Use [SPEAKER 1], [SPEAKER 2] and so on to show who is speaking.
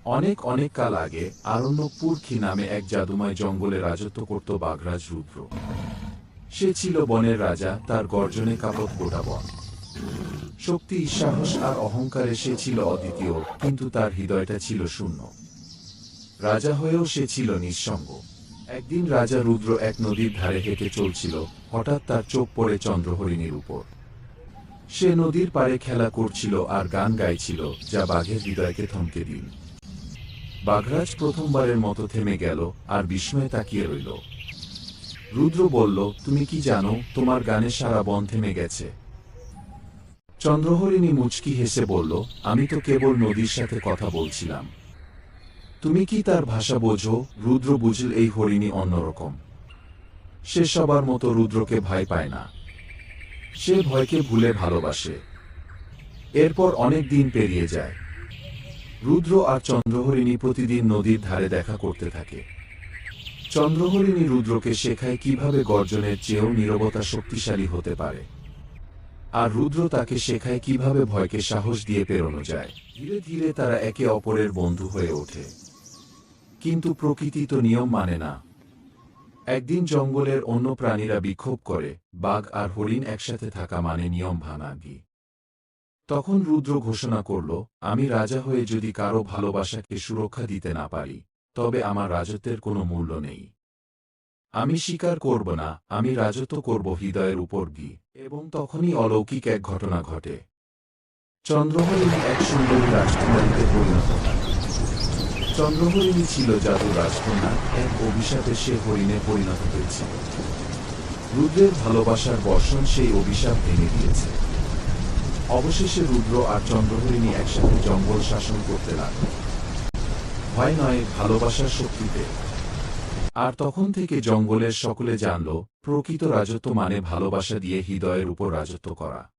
[SPEAKER 1] অনেক অনেক কাল আগে আরণ্যকপুর খি নামে এক জাদুময় জঙ্গলে রাজত্ব করত বাঘরাজ রুদ্র। সে ছিল বনের রাজা, তার গর্জনে কাঁপত গোটা বন। শক্তি, সাহস আর অহংকারে সে ছিল অদ্বিতীয়, কিন্তু তার হৃদয়টা ছিল শূন্য। রাজা হয়েও সে ছিল নিঃসঙ্গ। একদিন রাজা রুদ্র এক নদীর ধারে হেঁটে চলছিল, হঠাৎ তার চোখ পড়ে চন্দ্রহরিণীর উপর। সে নদীর পাড়ে খেলা করছিল আর গান গাইছিল, যা বাঘের হৃদয়কে থমকে দিল। বাঘরাজ প্রথমবারের মতো থেমে গেল আর বিস্ময়ে তাকিয়ে রইল। রুদ্র বলল, তুমি কি জানো, তোমার গানে সারা বন থেমে গেছে। চন্দ্রহরিণী মুচকি হেসে বলল, আমি তো কেবল নদীর সাথে কথা বলছিলাম। তুমি কি তার ভাষা বোঝো? রুদ্র বুঝল এই হরিণী অন্যরকম। সে সবার মতো রুদ্রকে ভয় পায় না। সে ভয়কে ভুলে ভালোবাসে। এরপর অনেক দিন পেরিয়ে যায়। রুদ্র আর চন্দ্রহরিণী প্রতিদিন নদীর ধারে দেখা করতে থাকে। চন্দ্রহরিণী রুদ্রকে শেখায় কিভাবে গর্জনের চেয়েও নীরবতা শক্তিশালী হতে পারে। আর রুদ্র তাকে শেখায় কিভাবে ভয়কে সাহস দিয়ে পেরোনো যায়। ধীরে ধীরে তারা একে অপরের বন্ধু হয়ে ওঠে। কিন্তু প্রকৃতি তো নিয়ম মানে না। একদিন জঙ্গলের অন্য প্রাণীরা বিক্ষোভ করে, বাঘ আর হরিণ একসাথে থাকা মানে নিয়ম ভাঙাগি। তখন রুদ্র ঘোষণা করল, আমি রাজা হয়ে যদি কারো ভালোবাসাকে সুরক্ষা দিতে না পারি, তবে আমার রাজত্বের কোনো মূল্য নেই। আমি স্বীকার করব না, আমি রাজত্ব করব হৃদয়ের উপর দিয়ে। এবং তখনই অলৌকিক এক ঘটনা ঘটে। চন্দ্রহরিণী এক সুন্দরী রাজকুমারীতে পরিণত হয়। চন্দ্রহরিণী ছিল জাদুর রাজকন্যা, এক অভিশাপে সে হরিণে পরিণত হয়েছিল। রুদ্রের ভালোবাসার বর্ষণ সেই অভিশাপ ভেঙে দিয়েছে। অবশেষে রুদ্র আর চন্দ্রহরিণী একসাথে জঙ্গল শাসন করতে লাগল। ভয় নয়, ভালোবাসার শক্তিতে। আর তখন থেকে জঙ্গলের সকলে জানল, প্রকৃত রাজত্ব মানে ভালোবাসা দিয়ে হৃদয়ের উপর রাজত্ব করা।